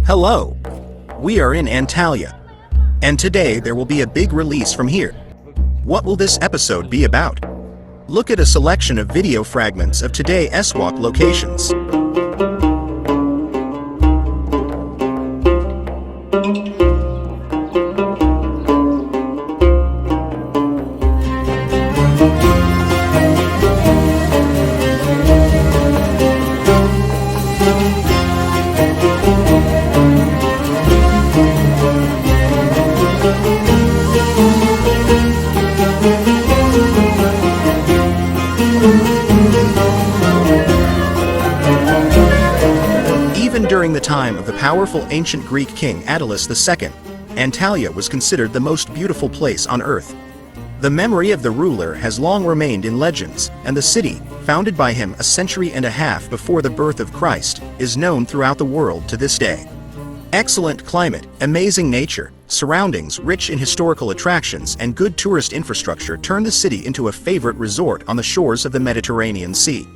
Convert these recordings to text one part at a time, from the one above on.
Hello! We are in Antalya. And today there will be a big release from here. What will this episode be about? Look at a selection of video fragments of today's walk locations. During the time of the powerful ancient Greek king Attalus II, Antalya was considered the most beautiful place on earth. The memory of the ruler has long remained in legends, and the city, founded by him a century and a half before the birth of Christ, is known throughout the world to this day. Excellent climate, amazing nature, surroundings rich in historical attractions, and good tourist infrastructure turn the city into a favorite resort on the shores of the Mediterranean Sea.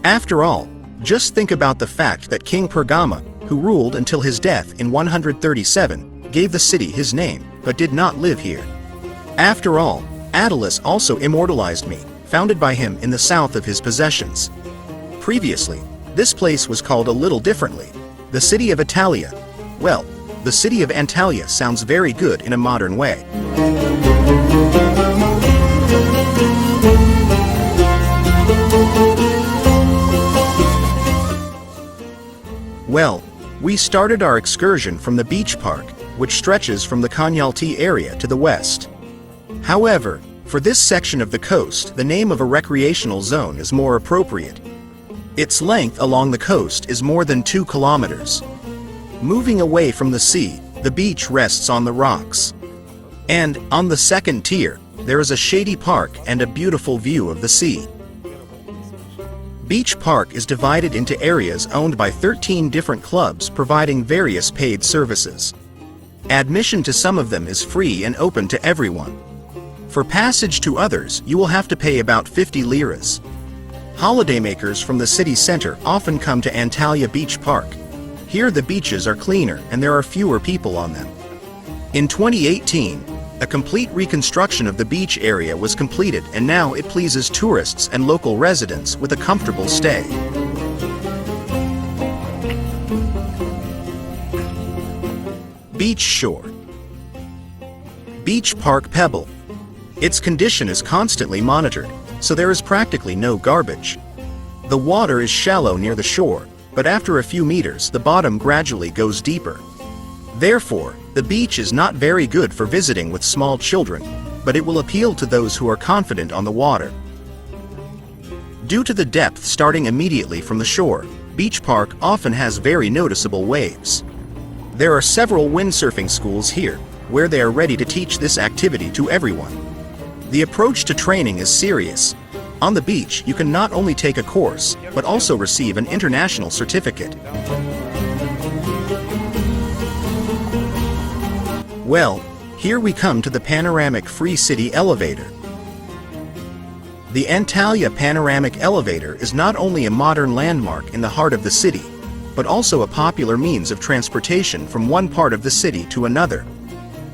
After all, just think about the fact that King Pergama, who ruled until his death in 137, gave the city his name, but did not live here. After all, Attalus also immortalized me, founded by him in the south of his possessions. Previously, this place was called a little differently, the city of Antalya. Well, the city of Antalya sounds very good in a modern way. Well, we started our excursion from the beach park, which stretches from the Kaleici area to the west. However, for this section of the coast, the name of a recreational zone is more appropriate. Its length along the coast is more than 2 kilometers. Moving away from the sea, the beach rests on the rocks. And, on the second tier, there is a shady park and a beautiful view of the sea. Beach Park is divided into areas owned by 13 different clubs providing various paid services. Admission to some of them is free and open to everyone. For passage to others, you will have to pay about 50 liras. Holidaymakers from the city center often come to Antalya Beach Park. Here the beaches are cleaner and there are fewer people on them. In 2018, a complete reconstruction of the beach area was completed, and now it pleases tourists and local residents with a comfortable stay. Beach Shore. Beach Park Pebble. Its condition is constantly monitored, so there is practically no garbage. The water is shallow near the shore, but after a few meters the bottom gradually goes deeper. Therefore, the beach is not very good for visiting with small children, but it will appeal to those who are confident on the water. Due to the depth starting immediately from the shore, Beach Park often has very noticeable waves. There are several windsurfing schools here, where they are ready to teach this activity to everyone. The approach to training is serious. On the beach, you can not only take a course, but also receive an international certificate. Well, here we come to the panoramic Free City Elevator. The Antalya Panoramic Elevator is not only a modern landmark in the heart of the city, but also a popular means of transportation from one part of the city to another.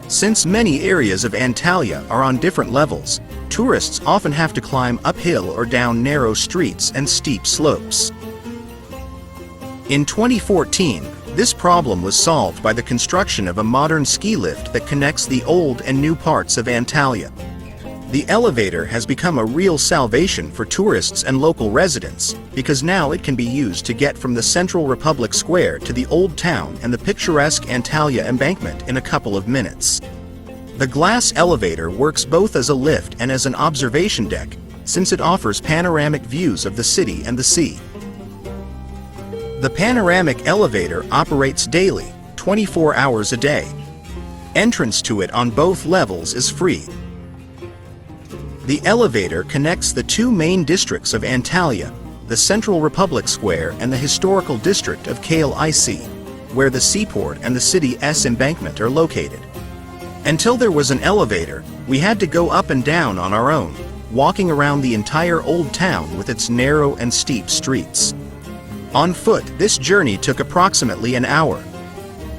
Since many areas of Antalya are on different levels, tourists often have to climb uphill or down narrow streets and steep slopes. In 2014, this problem was solved by the construction of a modern ski lift that connects the old and new parts of Antalya. The elevator has become a real salvation for tourists and local residents, because now it can be used to get from the Central Republic Square to the Old Town and the picturesque Antalya embankment in a couple of minutes. The glass elevator works both as a lift and as an observation deck, since it offers panoramic views of the city and the sea. The panoramic elevator operates daily, 24 hours a day. Entrance to it on both levels is free. The elevator connects the two main districts of Antalya, the Central Republic Square and the historical district of Kaleici, where the seaport and the city's embankment are located. Until there was an elevator, we had to go up and down on our own, walking around the entire old town with its narrow and steep streets. On foot, this journey took approximately an hour.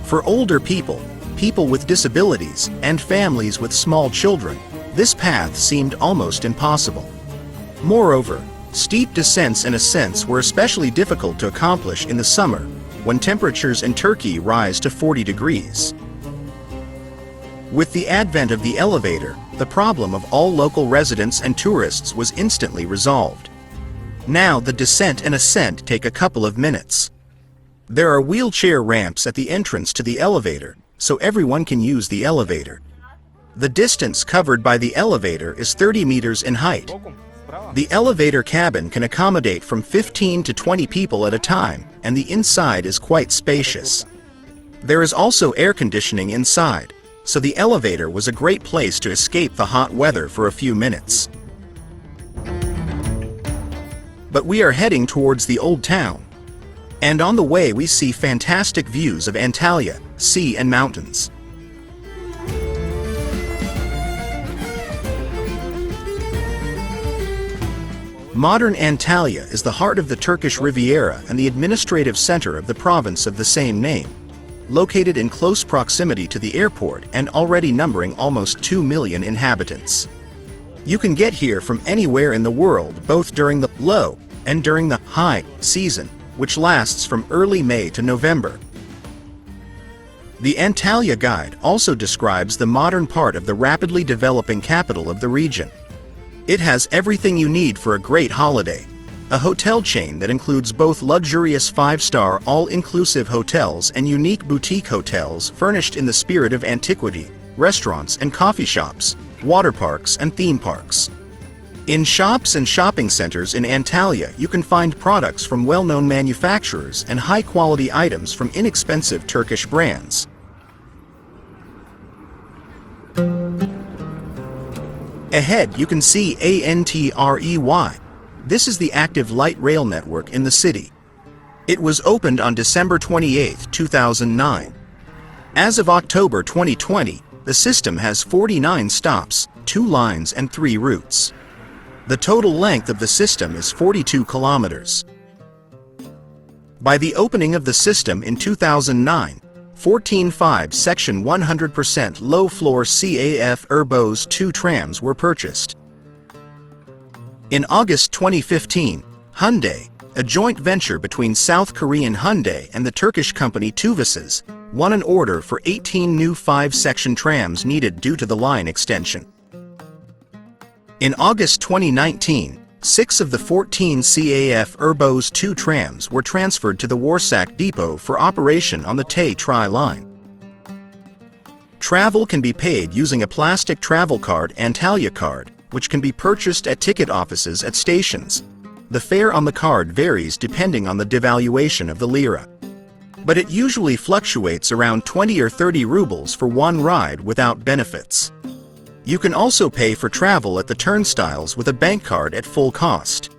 For older people, people with disabilities, and families with small children, this path seemed almost impossible. Moreover, steep descents and ascents were especially difficult to accomplish in the summer, when temperatures in Turkey rise to 40 degrees. With the advent of the elevator, the problem of all local residents and tourists was instantly resolved. Now the descent and ascent take a couple of minutes. There are wheelchair ramps at the entrance to the elevator, so everyone can use the elevator. The distance covered by the elevator is 30 meters in height. The elevator cabin can accommodate from 15 to 20 people at a time, and the inside is quite spacious. There is also air conditioning inside, so the elevator was a great place to escape the hot weather for a few minutes. But we are heading towards the old town. And on the way we see fantastic views of Antalya, sea and mountains. Modern Antalya is the heart of the Turkish Riviera and the administrative center of the province of the same name, located in close proximity to the airport and already numbering almost 2 million inhabitants. You can get here from anywhere in the world, both during the low and during the high season, which lasts from early May to November. The Antalya Guide also describes the modern part of the rapidly developing capital of the region. It has everything you need for a great holiday. A hotel chain that includes both luxurious 5-star all-inclusive hotels and unique boutique hotels furnished in the spirit of antiquity, restaurants and coffee shops, water parks and theme parks. In shops and shopping centers in Antalya, you can find products from well-known manufacturers and high-quality items from inexpensive Turkish brands. Ahead, you can see Antrey. This is the active light rail network in the city. It was opened on December 28, 2009. As of October 2020, the system has 49 stops, 2 lines and 3 routes. The total length of the system is 42 kilometers. By the opening of the system in 2009, 14.5 Section 100% low-floor CAF Urbos 2 trams were purchased. In August 2015, Hyundai, a joint venture between South Korean Hyundai and the Turkish company Tuvasız, won an order for 18 new 5-section trams needed due to the line extension. In August 2019, 6 of the 14 CAF Urbos 2 trams were transferred to the Warsac depot for operation on the Tay-Tri line. Travel can be paid using a plastic travel card, Antalya card, which can be purchased at ticket offices at stations. The fare on the card varies depending on the devaluation of the lira. But it usually fluctuates around 20 or 30 rubles for one ride without benefits. You can also pay for travel at the turnstiles with a bank card at full cost.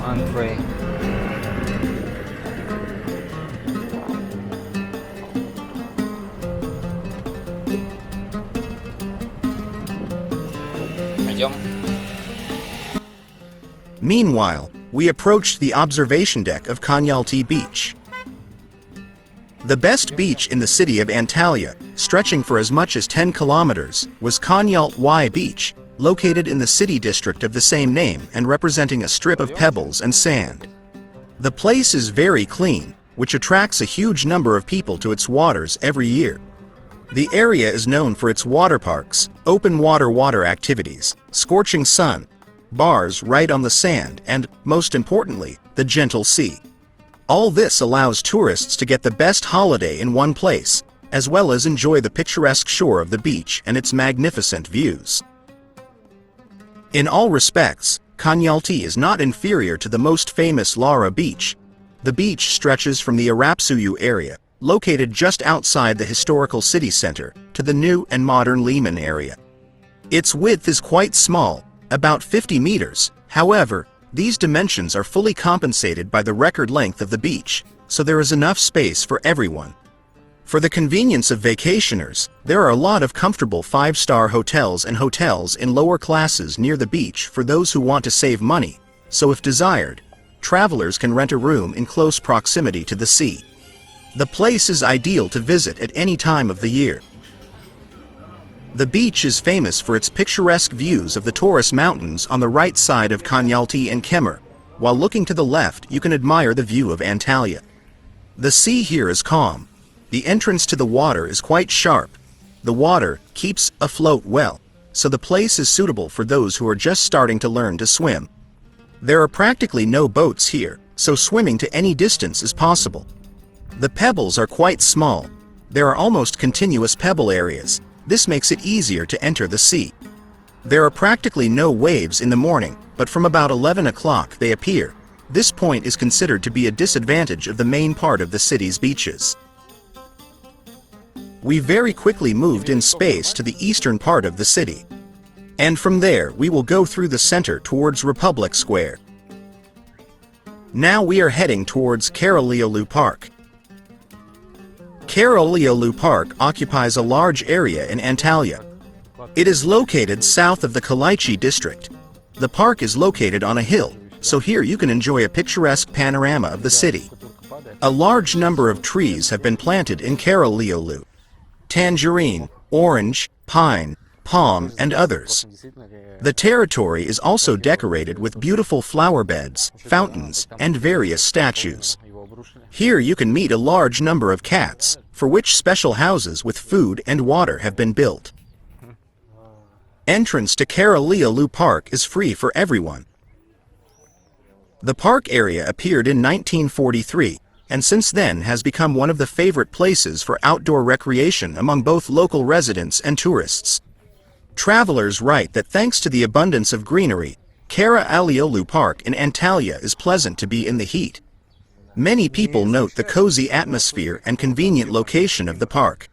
Entree. Meanwhile, we approached the observation deck of Kaleici Beach. The best beach in the city of Antalya, stretching for as much as 10 kilometers, was Kaleici Beach, located in the city district of the same name and representing a strip of pebbles and sand. The place is very clean, which attracts a huge number of people to its waters every year. The area is known for its water parks, open water activities, scorching sun, bars right on the sand, and, most importantly, the gentle sea. All this allows tourists to get the best holiday in one place, as well as enjoy the picturesque shore of the beach and its magnificent views. In all respects, Kaleici is not inferior to the most famous Lara Beach. The beach stretches from the Arapsuyu area, located just outside the historical city center, to the new and modern Liman area. Its width is quite small, about 50 meters, however, these dimensions are fully compensated by the record length of the beach, so there is enough space for everyone. For the convenience of vacationers, there are a lot of comfortable 5-star hotels and hotels in lower classes near the beach for those who want to save money, so if desired, travelers can rent a room in close proximity to the sea. The place is ideal to visit at any time of the year. The beach is famous for its picturesque views of the Taurus Mountains on the right side of Konyaaltı and Kemer. While looking to the left, you can admire the view of Antalya. The sea here is calm. The entrance to the water is quite sharp. The water keeps afloat well, so the place is suitable for those who are just starting to learn to swim. There are practically no boats here, so swimming to any distance is possible. The pebbles are quite small. There are almost continuous pebble areas. This makes it easier to enter the sea. There are practically no waves in the morning, but from about 11 o'clock they appear. This point is considered to be a disadvantage of the main part of the city's beaches. We very quickly moved in space to the eastern part of the city. And from there we will go through the center towards Republic Square. Now we are heading towards Kaleici Park. Kaleici Park occupies a large area in Antalya. It is located south of the Kaleici district. The park is located on a hill, so here you can enjoy a picturesque panorama of the city. A large number of trees have been planted in Kaleici: tangerine, orange, pine, palm, and others. The territory is also decorated with beautiful flower beds, fountains, and various statues. Here you can meet a large number of cats, for which special houses with food and water have been built. Entrance to Kaleici Park is free for everyone. The park area appeared in 1943, and since then has become one of the favorite places for outdoor recreation among both local residents and tourists. Travelers write that thanks to the abundance of greenery, Kaleici Park in Antalya is pleasant to be in the heat. Many people note the cozy atmosphere and convenient location of the park.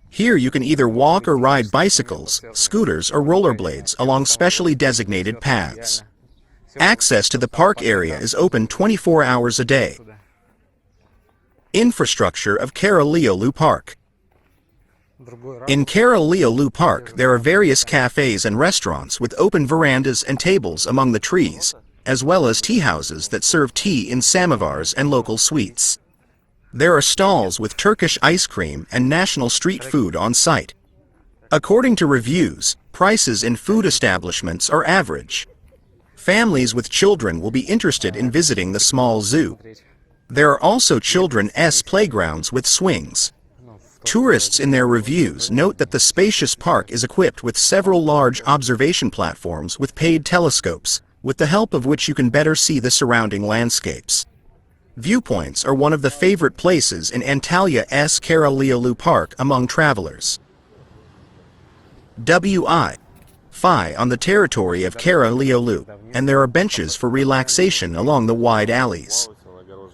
Here you can either walk or ride bicycles, scooters, or rollerblades along specially designated paths. Access to the park area is open 24 hours a day. Infrastructure of Kaleici Park. In Kaleici Park, there are various cafes and restaurants with open verandas and tables among the trees, as well as tea houses that serve tea in samovars and local sweets. There are stalls with Turkish ice cream and national street food on site. According to reviews, prices in food establishments are average. Families with children will be interested in visiting the small zoo. There are also children's playgrounds with swings. Tourists in their reviews note that the spacious park is equipped with several large observation platforms with paid telescopes, with the help of which you can better see the surrounding landscapes. Viewpoints are one of the favorite places in Antalya's Kaleici Park among travelers. Wi-Fi on the territory of Kaleici, and there are benches for relaxation along the wide alleys.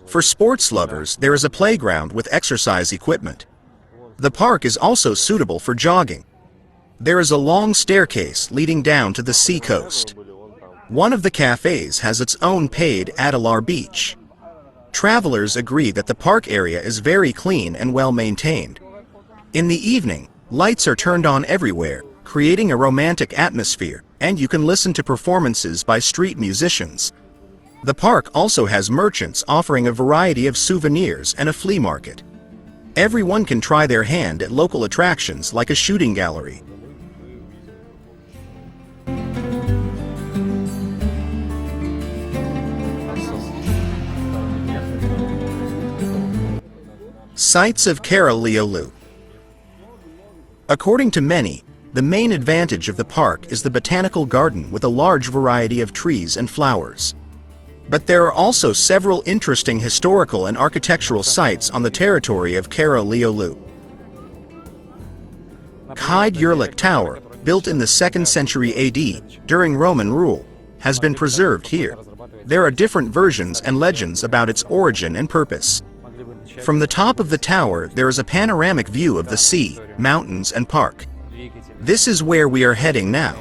For sports lovers, there is a playground with exercise equipment. The park is also suitable for jogging. There is a long staircase leading down to the sea coast. One of the cafes has its own paid Adalar beach. Travelers agree that the park area is very clean and well maintained. In the evening, lights are turned on everywhere, creating a romantic atmosphere, and you can listen to performances by street musicians. The park also has merchants offering a variety of souvenirs and a flea market. Everyone can try their hand at local attractions like a shooting gallery. Sights of Kaleici. According to many, the main advantage of the park is the botanical garden with a large variety of trees and flowers. But there are also several interesting historical and architectural sites on the territory of Kaleici. Kaydıraklı Tower, built in the 2nd century AD during Roman rule, has been preserved here. There are different versions and legends about its origin and purpose. From the top of the tower, there is a panoramic view of the sea, mountains, and park. This is where we are heading now.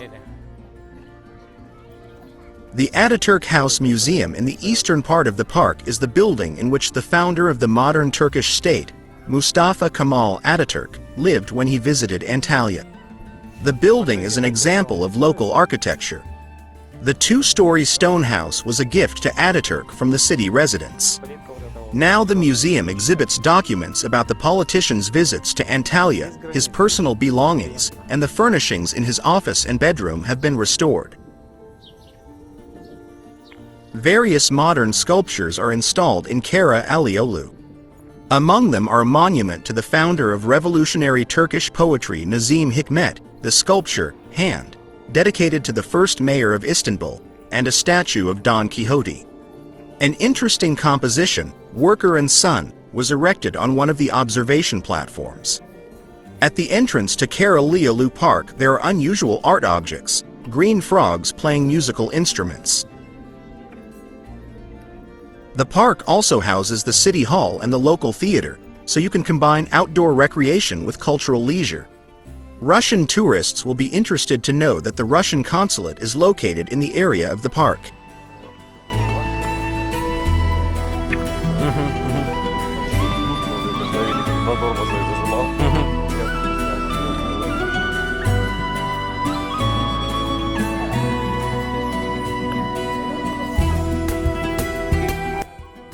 The Ataturk House Museum in the eastern part of the park is the building in which the founder of the modern Turkish state, Mustafa Kemal Ataturk, lived when he visited Antalya. The building is an example of local architecture. The two-story stone house was a gift to Ataturk from the city residents. Now the museum exhibits documents about the politician's visits to Antalya, his personal belongings, and the furnishings in his office and bedroom have been restored. Various modern sculptures are installed in Kara Aliolu. Among them are a monument to the founder of revolutionary Turkish poetry Nazim Hikmet, the sculpture, Hand, dedicated to the first mayor of Istanbul, and a statue of Don Quixote. An interesting composition, Worker and Son, was erected on one of the observation platforms. At the entrance to Kara Aliolu Park there are unusual art objects, green frogs playing musical instruments. The park also houses the city hall and the local theater, so you can combine outdoor recreation with cultural leisure. Russian tourists will be interested to know that the Russian consulate is located in the area of the park.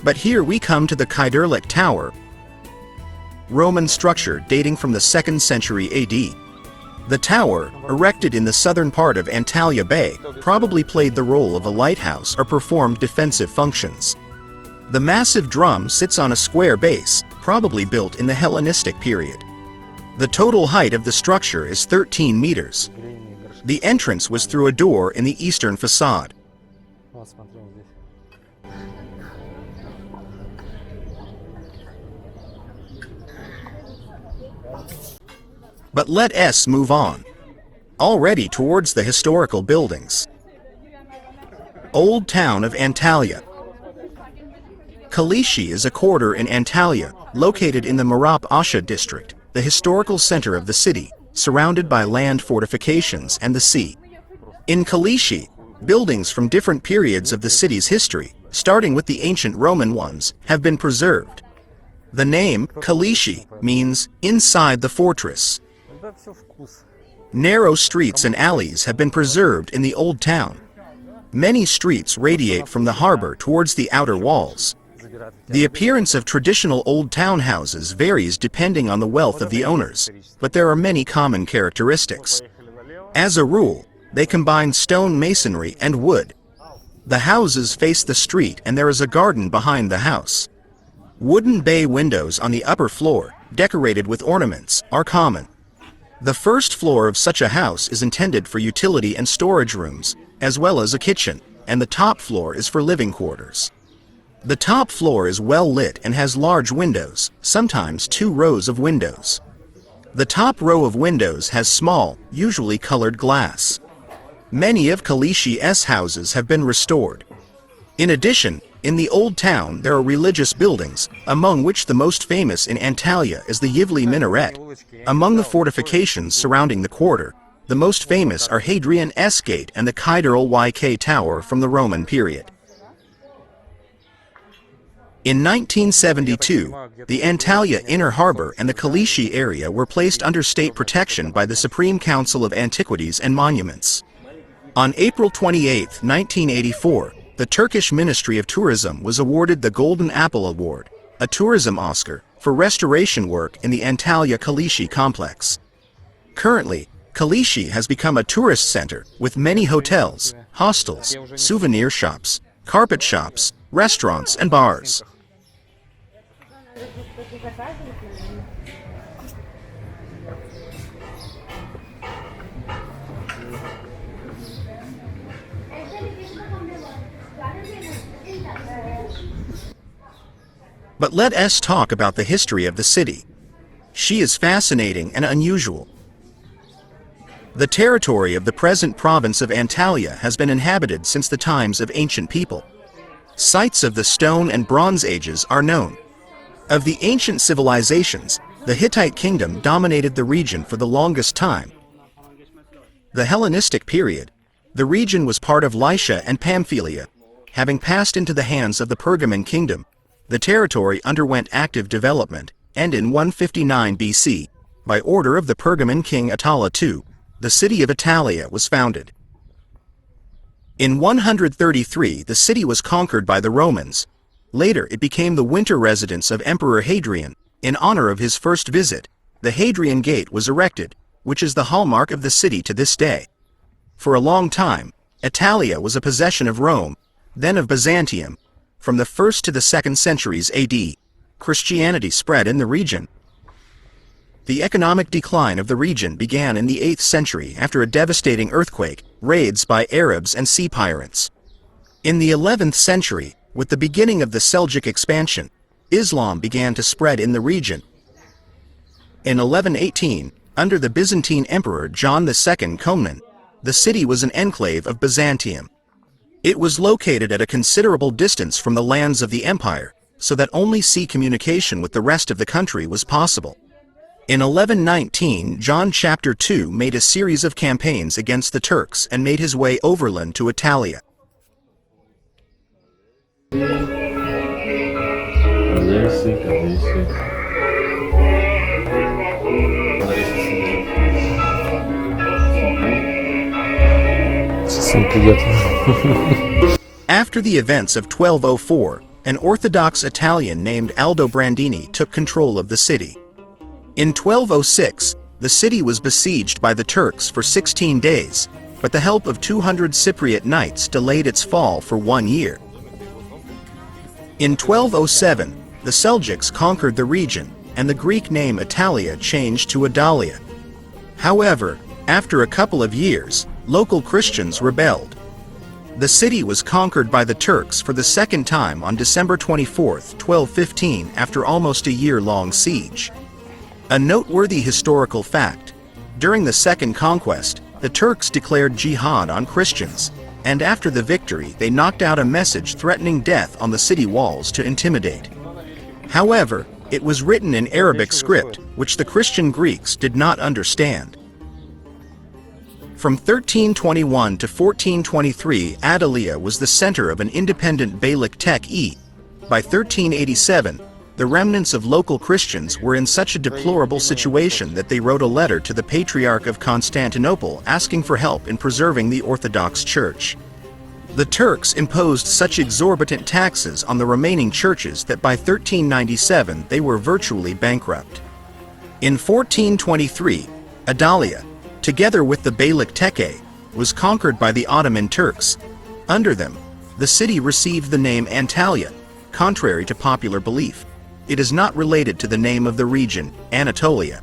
But here we come to the Kayderlik Tower, Roman structure dating from the 2nd century AD. The tower, erected in the southern part of Antalya Bay, probably played the role of a lighthouse or performed defensive functions. The massive drum sits on a square base, probably built in the Hellenistic period. The total height of the structure is 13 meters. The entrance was through a door in the eastern facade. But let us move on. Already towards the historical buildings. Old Town of Antalya. Kaleici is a quarter in Antalya, located in the Marap Asha district, the historical center of the city, surrounded by land fortifications and the sea. In Kaleici, buildings from different periods of the city's history, starting with the ancient Roman ones, have been preserved. The name Kaleici means inside the fortress. Narrow streets and alleys have been preserved in the old town. Many streets radiate from the harbor towards the outer walls. The appearance of traditional old town houses varies depending on the wealth of the owners, but there are many common characteristics. As a rule, they combine stone masonry and wood. The houses face the street and there is a garden behind the house. Wooden bay windows on the upper floor, decorated with ornaments, are common. The first floor of such a house is intended for utility and storage rooms, as well as a kitchen, and the top floor is for living quarters. The top floor is well lit and has large windows, sometimes 2 rows of windows. The top row of windows has small, usually colored glass. Many of Kaleici's houses have been restored. In addition, in the old town there are religious buildings, among which the most famous in Antalya is the Yivli Minaret. Among the fortifications surrounding the quarter, the most famous are Hadrian S. Gate and the Kayderli YK Tower from the Roman period. In 1972, the Antalya Inner Harbor and the Kaleici area were placed under state protection by the Supreme Council of Antiquities and Monuments. On April 28, 1984, the Turkish Ministry of Tourism was awarded the Golden Apple Award, a tourism Oscar, for restoration work in the Antalya Kaleici complex. Currently, Kaleici has become a tourist center with many hotels, hostels, souvenir shops, carpet shops, restaurants, and bars. But let us talk about the history of the city. She is fascinating and unusual. The territory of the present province of Antalya has been inhabited since the times of ancient people. Sites of the Stone and Bronze Ages are known. Of the ancient civilizations, the Hittite kingdom dominated the region for the longest time. The Hellenistic period, the region was part of Lycia and Pamphylia. Having passed into the hands of the Pergamon kingdom, the territory underwent active development, and in 159 BC, by order of the Pergamon king Attila II, the city of Antalya was founded. In 133 the city was conquered by the Romans. Later it became the winter residence of Emperor Hadrian. In honor of his first visit, the Hadrian Gate was erected, which is the hallmark of the city to this day. For a long time, Antalya was a possession of Rome, then of Byzantium. From the 1st to the 2nd centuries AD, Christianity spread in the region. The economic decline of the region began in the 8th century after a devastating earthquake, raids by Arabs and sea pirates. In the 11th century, with the beginning of the Seljuk expansion, Islam began to spread in the region. In 1118, under the Byzantine Emperor John II Comnene, the city was an enclave of Byzantium. It was located at a considerable distance from the lands of the empire, so that only sea communication with the rest of the country was possible. In 1119, John Chapter II made a series of campaigns against the Turks and made his way overland to Antalya. After the events of 1204, an Orthodox Italian named Aldo Brandini took control of the city. In 1206, the city was besieged by the Turks for 16 days, but the help of 200 Cypriot knights delayed its fall for 1 year. In 1207, the Seljuks conquered the region, and the Greek name Antalya changed to Adalia. However, after a couple of years, local Christians rebelled. The city was conquered by the Turks for the second time on December 24, 1215, after almost a year-long siege. A noteworthy historical fact: during the Second Conquest, the Turks declared jihad on Christians, and after the victory they knocked out a message threatening death on the city walls to intimidate. However, it was written in Arabic script, which the Christian Greeks did not understand. From 1321 to 1423, Adalia was the center of an independent Beylik Tek-e. By 1387, the remnants of local Christians were in such a deplorable situation that they wrote a letter to the Patriarch of Constantinople asking for help in preserving the Orthodox Church. The Turks imposed such exorbitant taxes on the remaining churches that by 1397 they were virtually bankrupt. In 1423, Adalia, together with the Beylik Tek-e, was conquered by the Ottoman Turks. Under them, the city received the name Antalya, contrary to popular belief. It is not related to the name of the region, Anatolia.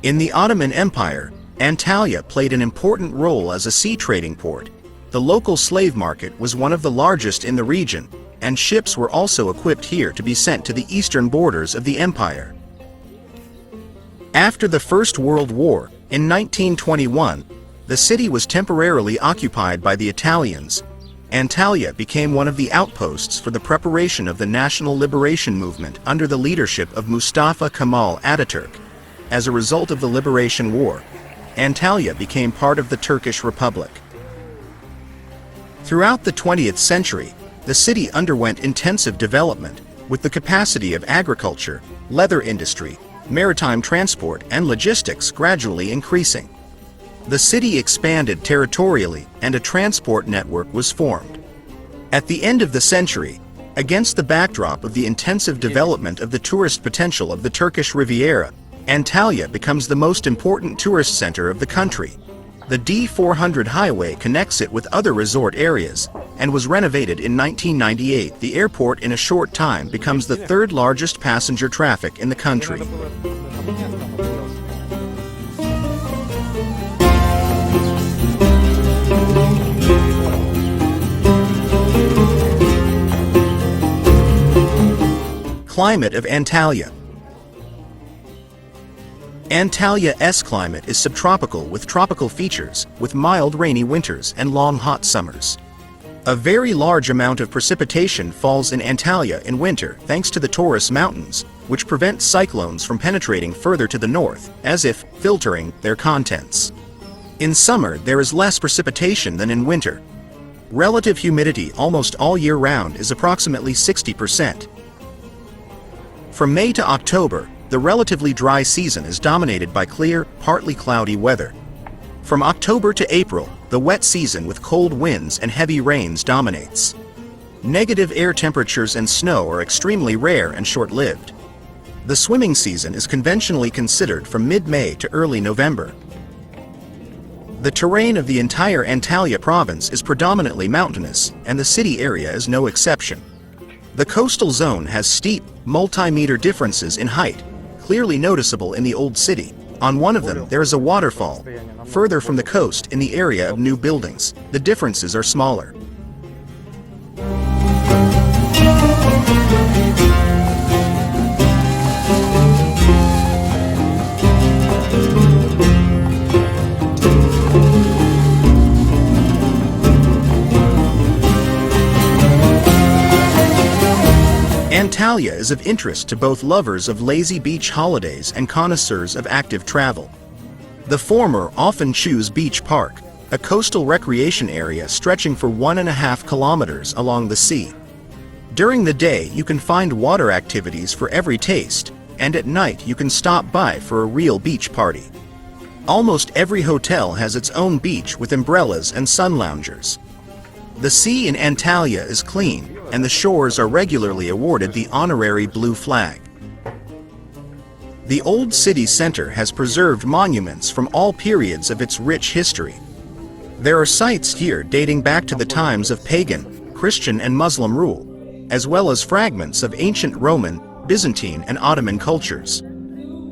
In the Ottoman Empire, Antalya played an important role as a sea trading port. The local slave market was one of the largest in the region, and ships were also equipped here to be sent to the eastern borders of the empire. After the First World War, in 1921, the city was temporarily occupied by the Italians. Antalya became one of the outposts for the preparation of the national liberation movement under the leadership of Mustafa Kemal Ataturk. As a result of the Liberation War, Antalya became part of the Turkish Republic. Throughout the 20th century, the city underwent intensive development, with the capacity of agriculture, leather industry, maritime transport, and logistics gradually increasing. The city expanded territorially, and a transport network was formed. At the end of the century, against the backdrop of the intensive development of the tourist potential of the Turkish Riviera, Antalya becomes the most important tourist center of the country. The D400 highway connects it with other resort areas, and was renovated in 1998. The airport in a short time becomes the third largest passenger traffic in the country. Climate of Antalya. Antalya's climate is subtropical with tropical features, with mild rainy winters and long hot summers. A very large amount of precipitation falls in Antalya in winter thanks to the Taurus Mountains, which prevent cyclones from penetrating further to the north, as if filtering their contents. In summer, there is less precipitation than in winter. Relative humidity almost all year round is approximately 60%. From May to October, the relatively dry season is dominated by clear, partly cloudy weather. From October to April, the wet season with cold winds and heavy rains dominates. Negative air temperatures and snow are extremely rare and short-lived. The swimming season is conventionally considered from mid-May to early November. The terrain of the entire Antalya province is predominantly mountainous, and the city area is no exception. The coastal zone has steep, multi-meter differences in height, clearly noticeable in the old city. On one of them, there is a waterfall. Further from the coast, in the area of new buildings, the differences are smaller. Antalya is of interest to both lovers of lazy beach holidays and connoisseurs of active travel. The former often choose Beach Park, a coastal recreation area stretching for 1.5 kilometers along the sea. During the day, you can find water activities for every taste, and at night you can stop by for a real beach party. Almost every hotel has its own beach with umbrellas and sun loungers. The sea in Antalya is clean, and the shores are regularly awarded the honorary blue flag. The old city center has preserved monuments from all periods of its rich history. There are sites here dating back to the times of pagan, Christian and Muslim rule, as well as fragments of ancient Roman, Byzantine and Ottoman cultures.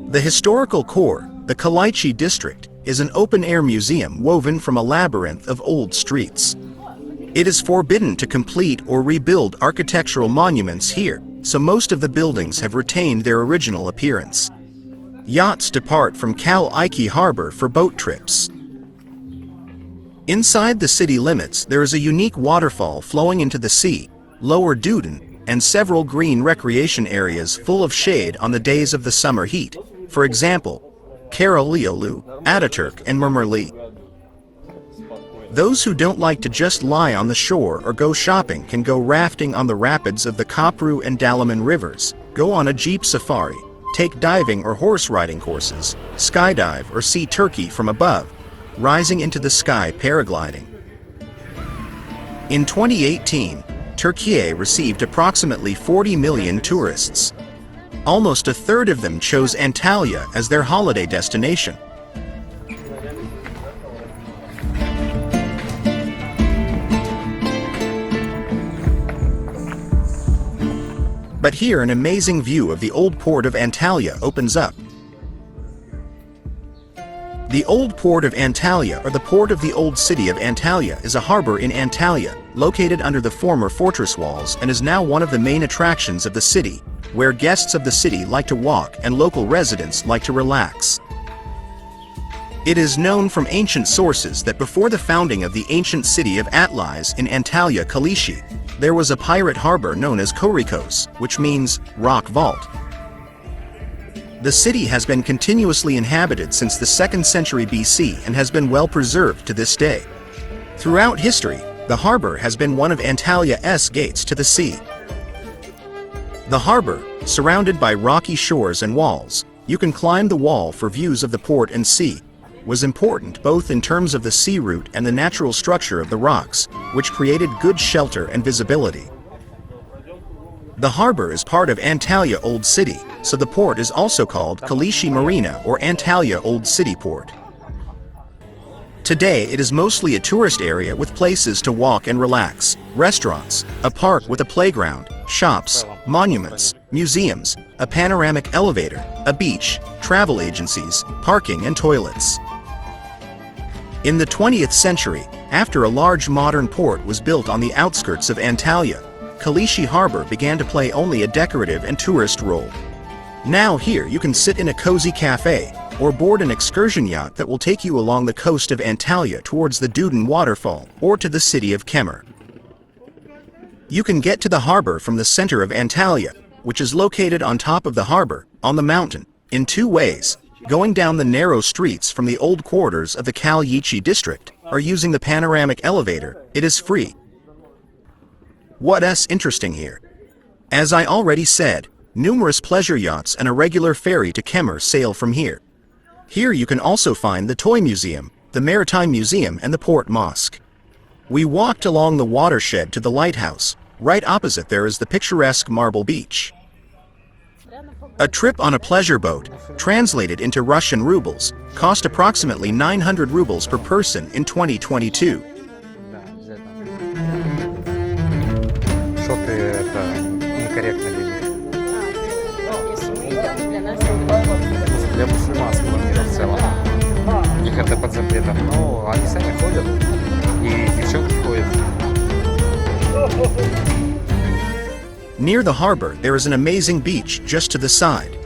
The historical core, the Kaleici district, is an open-air museum woven from a labyrinth of old streets. It is forbidden to complete or rebuild architectural monuments here, so most of the buildings have retained their original appearance. Yachts depart from Kaleici harbor for boat trips. Inside the city limits, there is a unique waterfall flowing into the sea, Lower Duden, and several green recreation areas full of shade on the days of the summer heat. For example, Kaleici, Ataturk, and Murmurli. Those who don't like to just lie on the shore or go shopping can go rafting on the rapids of the Kopru and Dalaman rivers, go on a jeep safari, take diving or horse riding courses, skydive or see Turkey from above, rising into the sky paragliding. In 2018, Turkey received approximately 40 million tourists. Almost a third of them chose Antalya as their holiday destination. But here an amazing view of the old port of Antalya opens up. The old port of Antalya, or the port of the old city of Antalya, is a harbor in Antalya, located under the former fortress walls and is now one of the main attractions of the city, where guests of the city like to walk and local residents like to relax. It is known from ancient sources that before the founding of the ancient city of Atlas in Antalya, Kaleici, there was a pirate harbor known as Korikos, which means rock vault. The city has been continuously inhabited since the 2nd century BC and has been well preserved to this day. Throughout history, the harbor has been one of Antalya's gates to the sea. The harbor, surrounded by rocky shores and walls, you can climb the wall for views of the port and sea, was important both in terms of the sea route and the natural structure of the rocks, which created good shelter and visibility. The harbor is part of Antalya Old City, so the port is also called Kaleici Marina or Antalya Old City Port. Today it is mostly a tourist area with places to walk and relax, restaurants, a park with a playground, shops, monuments, museums, a panoramic elevator, a beach, travel agencies, parking and toilets. In the 20th century, after a large modern port was built on the outskirts of Antalya, Kaleici Harbor began to play only a decorative and tourist role. Now here you can sit in a cozy cafe, or board an excursion yacht that will take you along the coast of Antalya towards the Duden waterfall, or to the city of Kemer. You can get to the harbor from the center of Antalya, which is located on top of the harbor, on the mountain, in two ways, going down the narrow streets from the old quarters of the Kaleici district, or using the panoramic elevator. It is free. What's interesting here? As I already said, numerous pleasure yachts and a regular ferry to Kemer sail from here. Here you can also find the Toy Museum, the Maritime Museum and the Port Mosque. We walked along the watershed to the lighthouse. Right opposite there is the picturesque marble beach. A trip on a pleasure boat, translated into Russian rubles, cost approximately 900 rubles per person in 2022. Да, обязательно. Что ты это некорректно видишь? Для мусульманского мира в целом. У них это под запретом. Но они сами ходят. И девчонки ходят. Near the harbor, there is an amazing beach just to the side.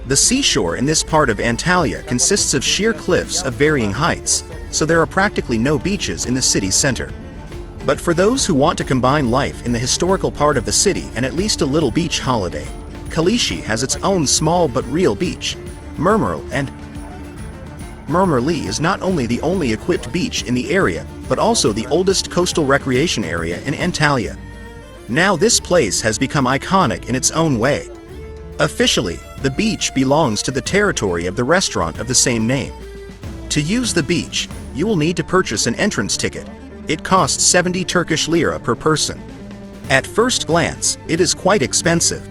The seashore in this part of Antalya consists of sheer cliffs of varying heights, so there are practically no beaches in the city center. But for those who want to combine life in the historical part of the city and at least a little beach holiday, Kaleici has its own small but real beach, Murmurli, and Murmurli is not only the only equipped beach in the area, but also the oldest coastal recreation area in Antalya. Now this place has become iconic in its own way. Officially, the beach belongs to the territory of the restaurant of the same name. To use the beach, you will need to purchase an entrance ticket. It costs 70 Turkish lira per person. At first glance, it is quite expensive.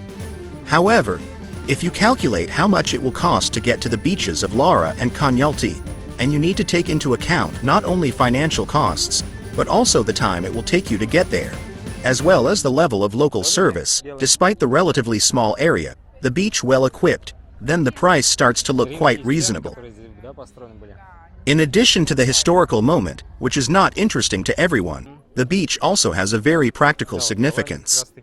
However, if you calculate how much it will cost to get to the beaches of Lara and Konyaaltı, and you need to take into account not only financial costs, but also the time it will take you to get there, as well as the level of local service, despite the relatively small area, the beach well equipped, then the price starts to look quite reasonable. In addition to the historical moment, which is not interesting to everyone, the beach also has a very practical significance.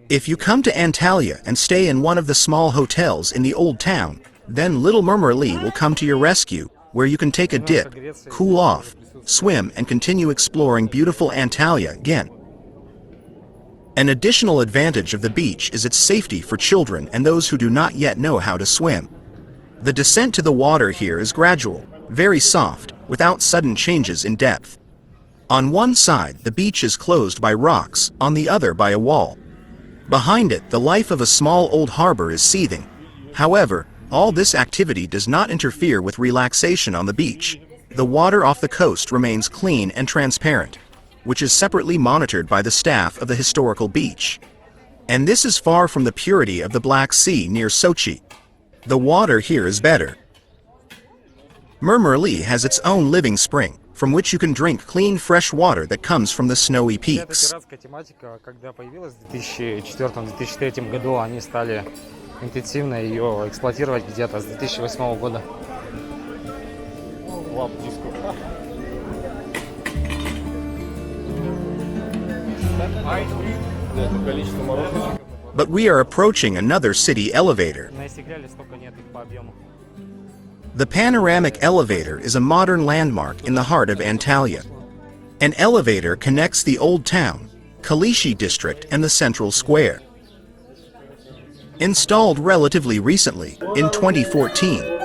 If you come to Antalya and stay in one of the small hotels in the old town, then Little Murmurli will come to your rescue, where you can take a dip, cool off, swim and continue exploring beautiful Antalya again. An additional advantage of the beach is its safety for children and those who do not yet know how to swim. The descent to the water here is gradual, very soft, without sudden changes in depth. On one side, the beach is closed by rocks, on the other by a wall. Behind it, the life of a small old harbor is seething. However, all this activity does not interfere with relaxation on the beach. The water off the coast remains clean and transparent, which is separately monitored by the staff of the historical beach. And this is far from the purity of the Black Sea near Sochi. The water here is better. Murmurli has its own living spring, from which you can drink clean fresh water that comes from the snowy peaks. Когда появилась в 2004-2003 году, они стали интенсивно ее эксплуатировать где-то с 2008 года. But we are approaching another city elevator. The panoramic elevator is a modern landmark in the heart of Antalya. An elevator connects the old town, Kaleici district and the central square. Installed relatively recently, in 2014.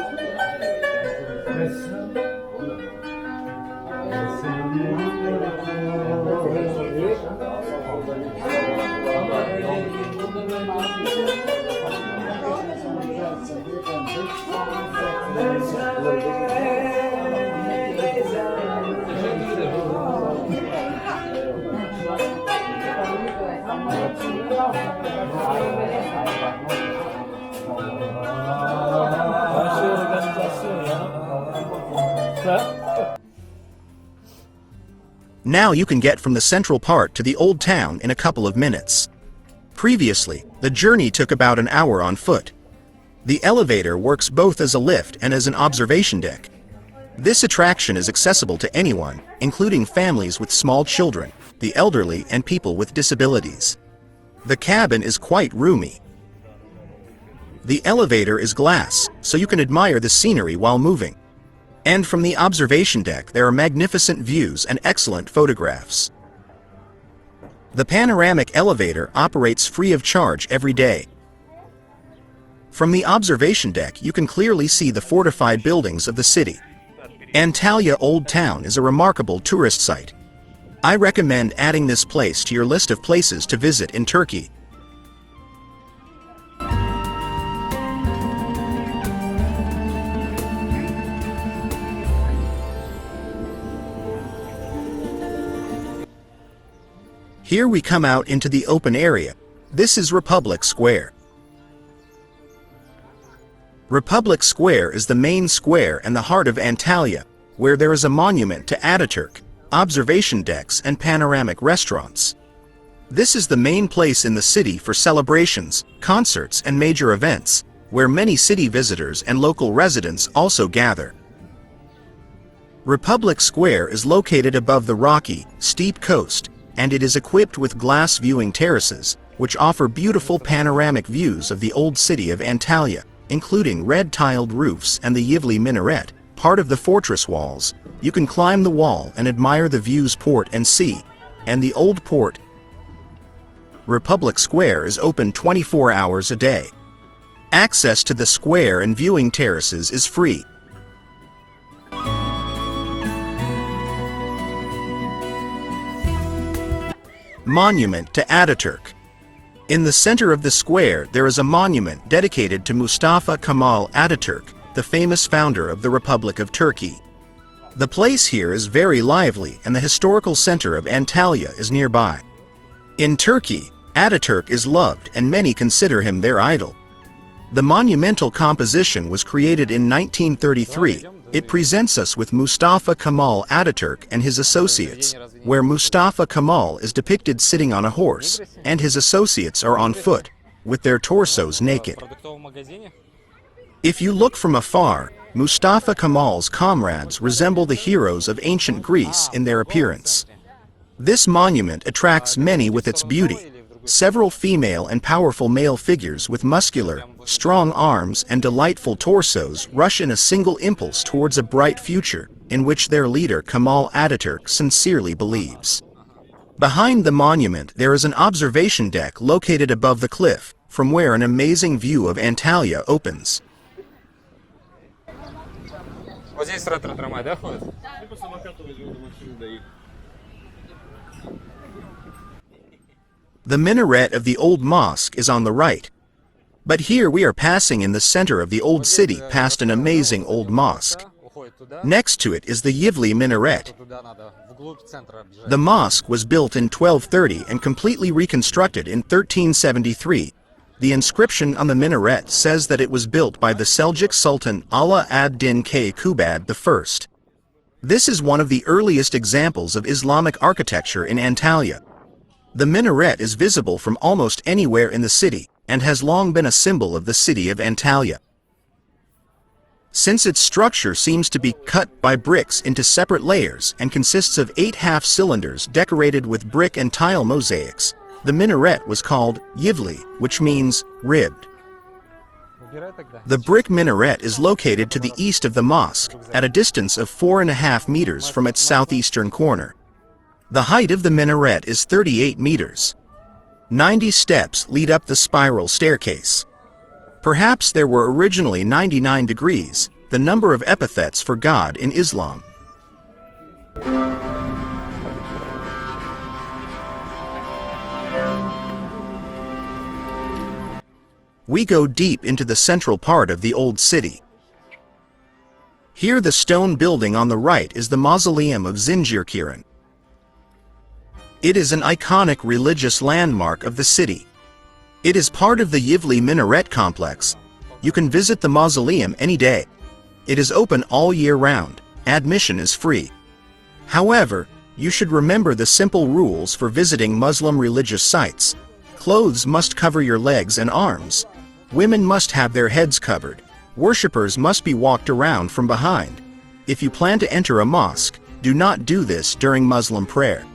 Now you can get from the central part to the old town in a couple of minutes. Previously, the journey took about an hour on foot. The elevator works both as a lift and as an observation deck. This attraction is accessible to anyone, including families with small children, the elderly and people with disabilities. The cabin is quite roomy. The elevator is glass, so you can admire the scenery while moving. And from the observation deck there are magnificent views and excellent photographs. The panoramic elevator operates free of charge every day. From the observation deck you can clearly see the fortified buildings of the city. Antalya Old Town is a remarkable tourist site. I recommend adding this place to your list of places to visit in Turkey. Here we come out into the open area. This is Republic Square. Republic Square is the main square and the heart of Antalya, where there is a monument to Ataturk, observation decks and panoramic restaurants. This is the main place in the city for celebrations, concerts and major events, where many city visitors and local residents also gather. Republic Square is located above the rocky, steep coast, and it is equipped with glass viewing terraces, which offer beautiful panoramic views of the old city of Antalya, including red-tiled roofs and the Yivli minaret, part of the fortress walls. You can climb the wall and admire the views port and sea, and the old port. Republic Square is open 24 hours a day. Access to the square and viewing terraces is free. Monument to Ataturk. In the center of the square there is a monument dedicated to Mustafa Kemal Ataturk, the famous founder of the Republic of Turkey. The place here is very lively and the historical center of Antalya is nearby. In Turkey, Ataturk is loved and many consider him their idol. The monumental composition was created in 1933. It presents us with Mustafa Kemal Ataturk and his associates, where Mustafa Kemal is depicted sitting on a horse, and his associates are on foot, with their torsos naked. If you look from afar, Mustafa Kemal's comrades resemble the heroes of ancient Greece in their appearance. This monument attracts many with its beauty. Several female and powerful male figures with muscular, strong arms and delightful torsos rush in a single impulse towards a bright future, in which their leader Kemal Ataturk sincerely believes. Behind the monument there is an observation deck located above the cliff, from where an amazing view of Antalya opens. The minaret of the old mosque is on the right. But here we are passing in the center of the old city past an amazing old mosque. Next to it is the Yivli minaret. The mosque was built in 1230 and completely reconstructed in 1373. The inscription on the minaret says that it was built by the Seljuk Sultan Ala ad-Din Kechedzhi I. This is one of the earliest examples of Islamic architecture in Antalya. The minaret is visible from almost anywhere in the city, and has long been a symbol of the city of Antalya. Since its structure seems to be cut by bricks into separate layers and consists of 8 half-cylinders decorated with brick and tile mosaics, the minaret was called Yivli, which means ribbed. The brick minaret is located to the east of the mosque, at a distance of 4.5 meters from its southeastern corner. The height of the minaret is 38 meters. 90 steps lead up the spiral staircase. Perhaps there were originally 99 degrees, the number of epithets for God in Islam. We go deep into the central part of the old city. Here the stone building on the right is the mausoleum of Zincirlikuyu. It is an iconic religious landmark of the city. It is part of the Yivli minaret complex. You can visit the mausoleum any day. It is open all year round. Admission is free. However, you should remember the simple rules for visiting Muslim religious sites. Clothes must cover your legs and arms. Women must have their heads covered. Worshippers must be walked around from behind. If you plan to enter a mosque, do not do this during Muslim prayer.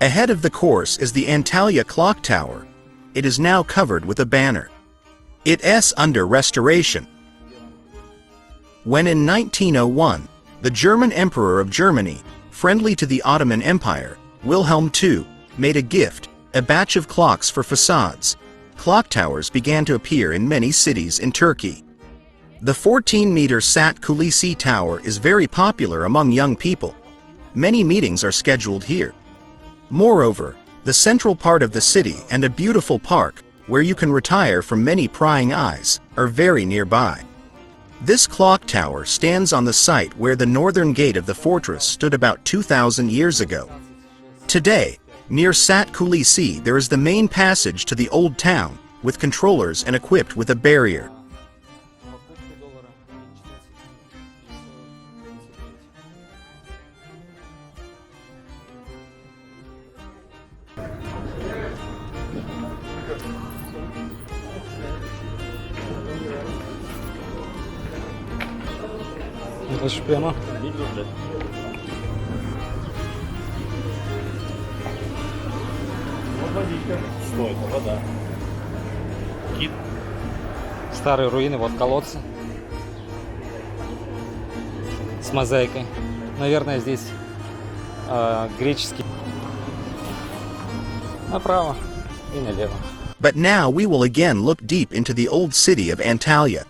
Ahead of the course is the Antalya Clock Tower. It is now covered with a banner. It is under restoration. When in 1901, the German Emperor of Germany, friendly to the Ottoman Empire, Wilhelm II, made a gift, a batch of clocks for facades. Clock towers began to appear in many cities in Turkey. The 14-meter Sat Kulesi Tower is very popular among young people. Many meetings are scheduled here. Moreover, the central part of the city and a beautiful park, where you can retire from many prying eyes, are very nearby. This clock tower stands on the site where the northern gate of the fortress stood about 2,000 years ago. Today, near Sat Kulesi there is the main passage to the old town, with controllers and equipped with a barrier. Это ж прямо. Что это? Вода. Кит. Старые руины, вот колодцы с мозаикой. Наверное, здесь греческий. Направо и налево. But now we will again look deep into the old city of Antalya.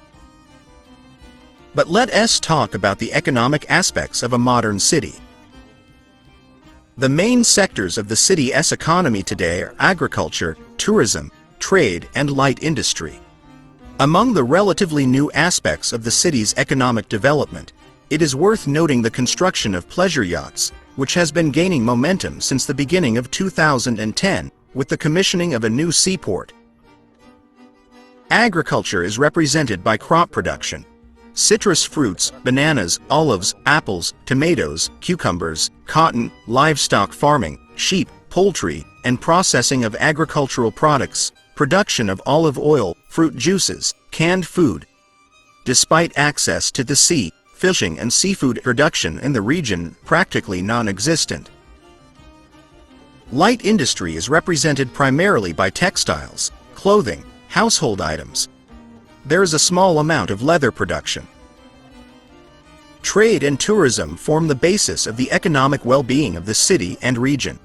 But let us talk about the economic aspects of a modern city. The main sectors of the city's economy today are agriculture, tourism, trade, and light industry. Among the relatively new aspects of the city's economic development, it is worth noting the construction of pleasure yachts, which has been gaining momentum since the beginning of 2010, with the commissioning of a new seaport. Agriculture is represented by crop production. Citrus fruits, bananas, olives, apples, tomatoes, cucumbers, cotton, livestock farming, sheep, poultry, and processing of agricultural products, production of olive oil, fruit juices, canned food. Despite access to the sea, fishing and seafood production in the region practically non-existent. Light industry is represented primarily by textiles, clothing, household items. There is a small amount of leather production. Trade and tourism form the basis of the economic well-being of the city and region.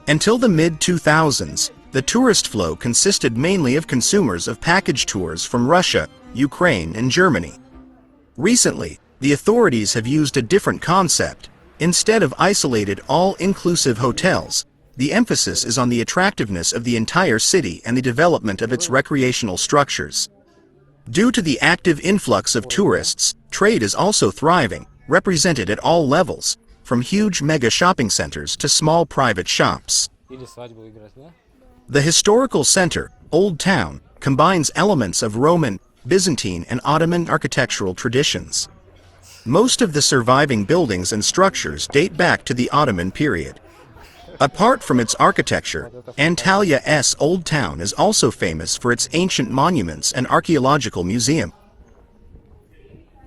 Until the mid-2000s, the tourist flow consisted mainly of consumers of package tours from Russia, Ukraine, and Germany. Recently, the authorities have used a different concept. Instead of isolated all-inclusive hotels, the emphasis is on the attractiveness of the entire city and the development of its recreational structures. Due to the active influx of tourists, trade is also thriving, represented at all levels, from huge mega shopping centers to small private shops. The historical center, Old Town, combines elements of Roman, Byzantine, and Ottoman architectural traditions. Most of the surviving buildings and structures date back to the Ottoman period. Apart from its architecture, Antalya's Old Town is also famous for its ancient monuments and archaeological museum.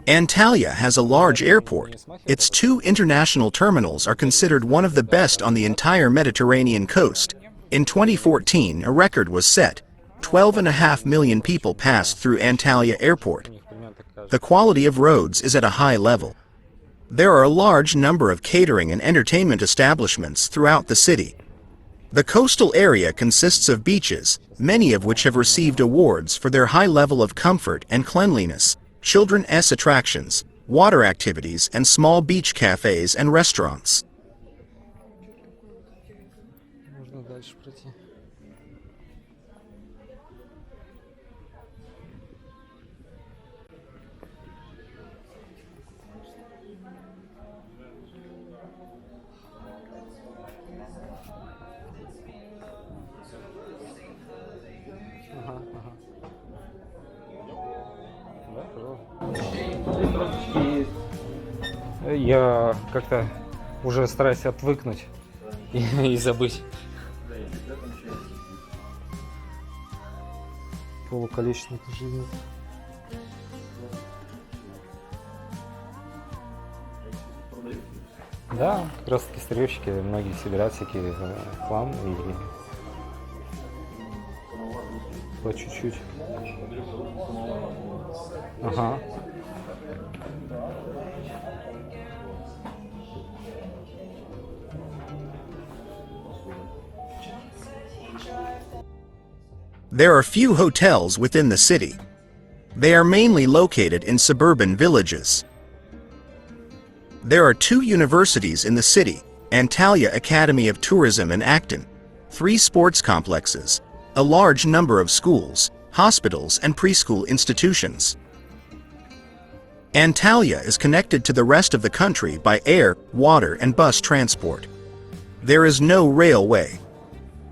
Antalya has a large airport. Its 2 international terminals are considered one of the best on the entire Mediterranean coast. In 2014, a record was set. 12.5 million people passed through Antalya Airport. The quality of roads is at a high level. There are a large number of catering and entertainment establishments throughout the city. The coastal area consists of beaches, many of which have received awards for their high level of comfort and cleanliness, children's attractions, water activities, and small beach cafes and restaurants. Я как-то уже стараюсь отвыкнуть и забыть. Полуколичественный жизни. Да, как раз таки старьевщики, многие собирают всякий хлам и по чуть-чуть. Ага. There are few hotels within the city. They are mainly located in suburban villages. There are 2 universities in the city, Antalya Academy of Tourism and Acton, 3 sports complexes, a large number of schools, hospitals and preschool institutions. Antalya is connected to the rest of the country by air, water and bus transport. There is no railway.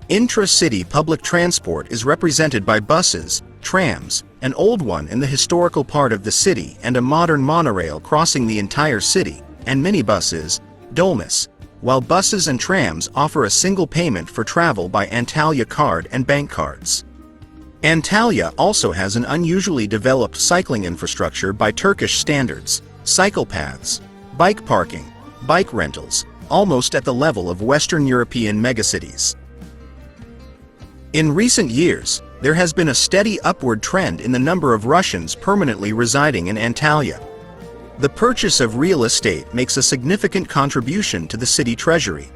Intra-city public transport is represented by buses, trams, an old one in the historical part of the city and a modern monorail crossing the entire city, and minibuses, dolmus, while buses and trams offer a single payment for travel by Antalya card and bank cards. Antalya also has an unusually developed cycling infrastructure by Turkish standards, cycle paths, bike parking, bike rentals, almost at the level of Western European megacities. In recent years, there has been a steady upward trend in the number of Russians permanently residing in Antalya. The purchase of real estate makes a significant contribution to the city treasury.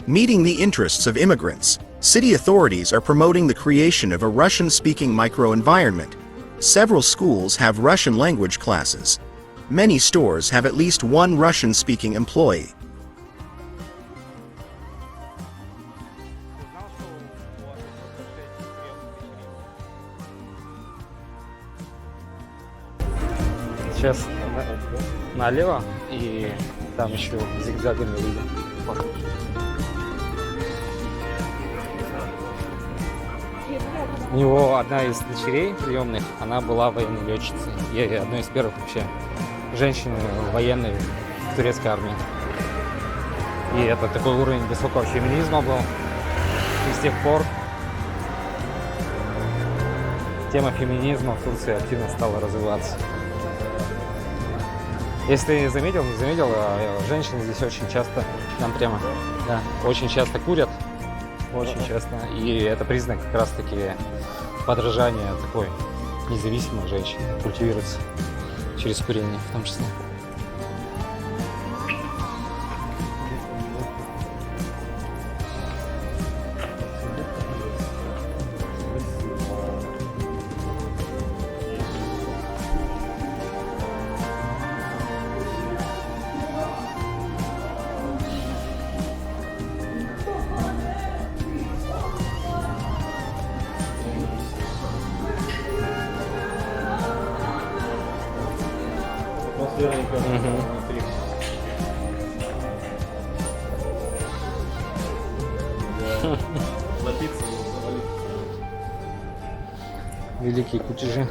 Meeting the interests of immigrants, city authorities are promoting the creation of a Russian-speaking microenvironment. Several schools have Russian language classes. Many stores have at least one Russian-speaking employee. Сейчас налево, и там еще зигзагами выйдем. У него одна из дочерей приемных, она была военной летчицей. И одной из первых вообще женщин военной в турецкой армии. И это такой уровень высокого феминизма был. И с тех пор тема феминизма в Турции активно стала развиваться. Если не заметил, женщины здесь очень часто, там прямо, да, очень часто курят, очень часто. И это признак как раз-таки подражания такой независимой женщины, культивируется через курение в том числе. Великие кутежи.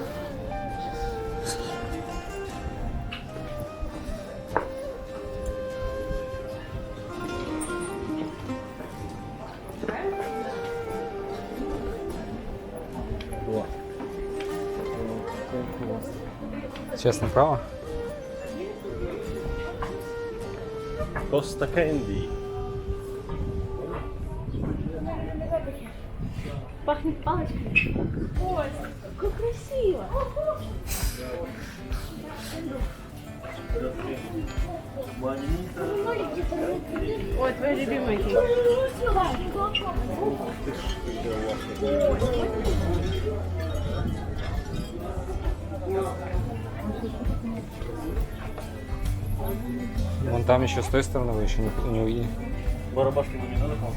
Сейчас направо. Коста Кэнди. Пахнет палочкой. Ой, как красиво. Ой, твои любимые. Вон там еще с той стороны вы еще не увидели. Барабашки не надо там.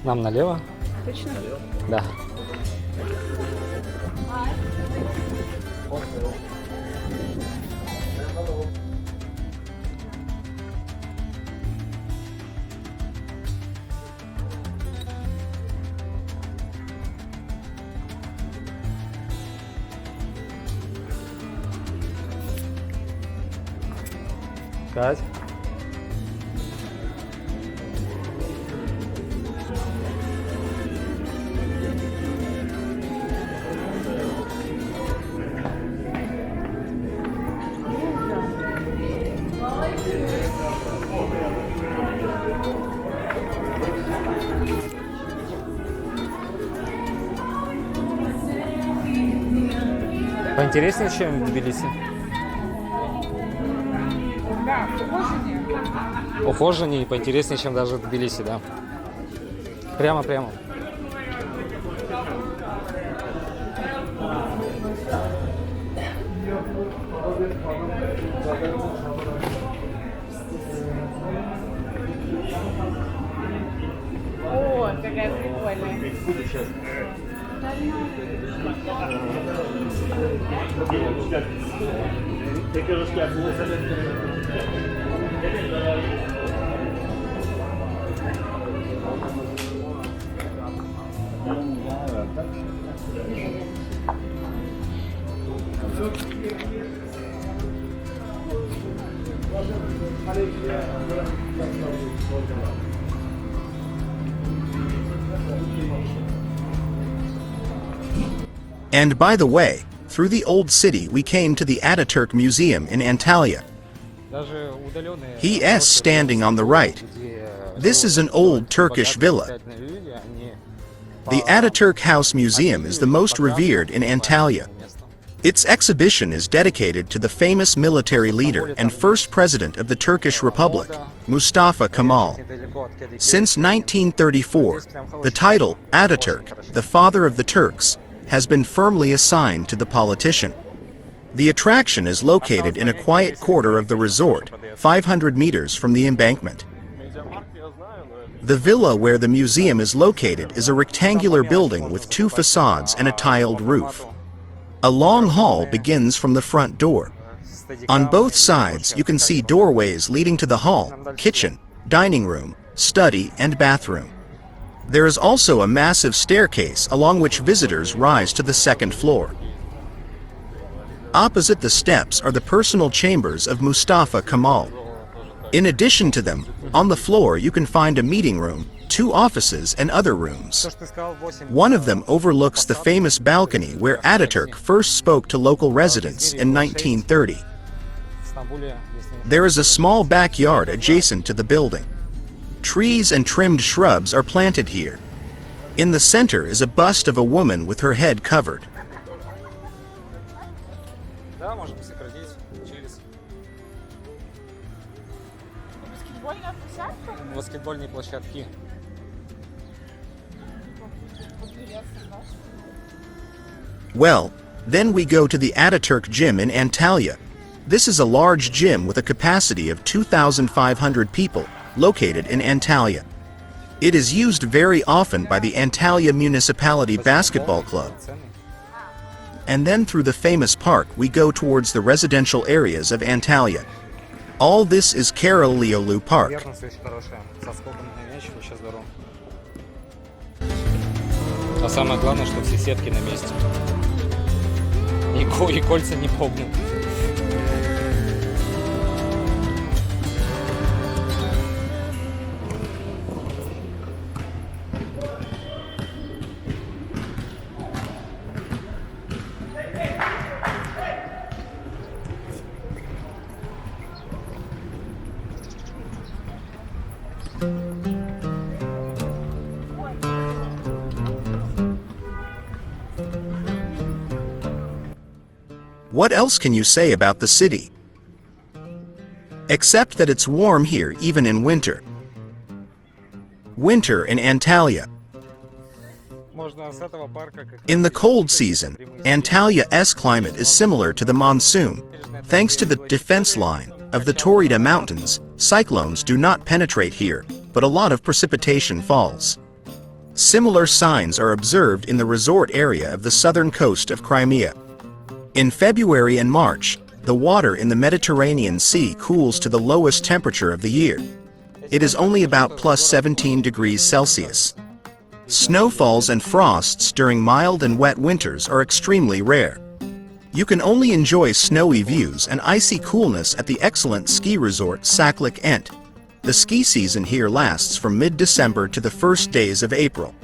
Нам налево? Точно? Да. Кать? Поинтереснее, чем в Тбилиси? Да, ухоженнее. Ухоженнее и поинтереснее, чем даже в Тбилиси, да. Прямо-прямо. О, какая прикольная. And by the way, through the old city we came to the Ataturk Museum in Antalya. Даже удаленные He is standing on the right. This is an old Turkish villa. The Ataturk House Museum is the most revered in Antalya. Its exhibition is dedicated to the famous military leader and first president of the Turkish Republic, Mustafa Kemal. Since 1934, the title Ataturk, the father of the Turks, has been firmly assigned to the politician. The attraction is located in a quiet quarter of the resort, 500 meters from the embankment. The villa where the museum is located is a rectangular building with two facades and a tiled roof. A long hall begins from the front door. On both sides you can see doorways leading to the hall, kitchen, dining room, study, and bathroom. There is also a massive staircase along which visitors rise to the second floor. Opposite the steps are the personal chambers of Mustafa Kemal. In addition to them, on the floor you can find a meeting room, two offices, and other rooms. One of them overlooks the famous balcony where Ataturk first spoke to local residents in 1930. There is a small backyard adjacent to the building. Trees and trimmed shrubs are planted here. In the center is a bust of a woman with her head covered. Баскетбольная площадка? Баскетбольные площадки. Well, then we go to the Ataturk Gym in Antalya. This is a large gym with a capacity of 2,500 people, located in Antalya. It is used very often by the Antalya Municipality Basketball Club. And then through the famous park we go towards the residential areas of Antalya. All this is Karaliolu Park. А самое главное, что все сетки на месте. И кольца не погнут. What else can you say about the city? Except that it's warm here even in winter. Winter in Antalya. In the cold season, Antalya's climate is similar to the monsoon. Thanks to the defense line of the Taurida Mountains, cyclones do not penetrate here, but a lot of precipitation falls. Similar signs are observed in the resort area of the southern coast of Crimea. In February and March, the water in the Mediterranean Sea cools to the lowest temperature of the year. It is only about plus 17 degrees Celsius. Snowfalls and frosts during mild and wet winters are extremely rare. You can only enjoy snowy views and icy coolness at the excellent ski resort Saklik Ent. The ski season here lasts from mid-December to the first days of April.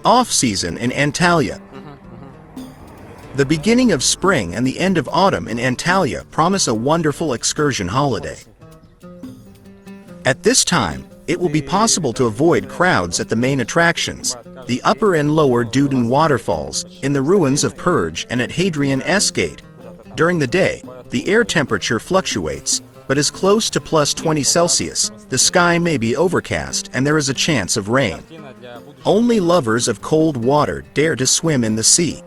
Off-season in Antalya. The beginning of spring and the end of autumn in Antalya promise a wonderful excursion holiday. At this time, it will be possible to avoid crowds at the main attractions, the upper and lower Dudin waterfalls, in the ruins of Purge and at Hadrian S. Gate. During the day, the air temperature fluctuates, but is close to +20 Celsius. The sky may be overcast and there is a chance of rain. Only lovers of cold water dare to swim in the sea.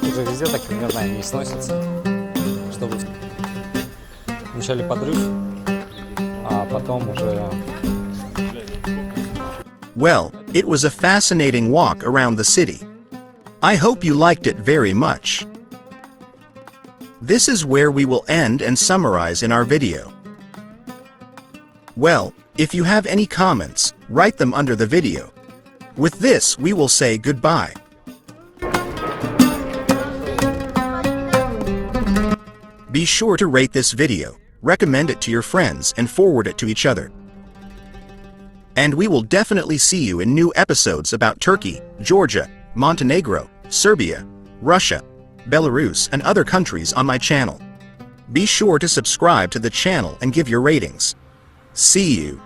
Уже везде так примерно они сносятся, чтобы вначале подрыв, а потом уже... Well, it was a fascinating walk around the city. I hope you liked it very much. This is where we will end and summarize in our video. Well, if you have any comments, write them under the video. With this, we will say goodbye. Be sure to rate this video, recommend it to your friends and forward it to each other. And we will definitely see you in new episodes about Turkey, Georgia, Montenegro, Serbia, Russia, Belarus and other countries on my channel. Be sure to subscribe to the channel and give your ratings. See you.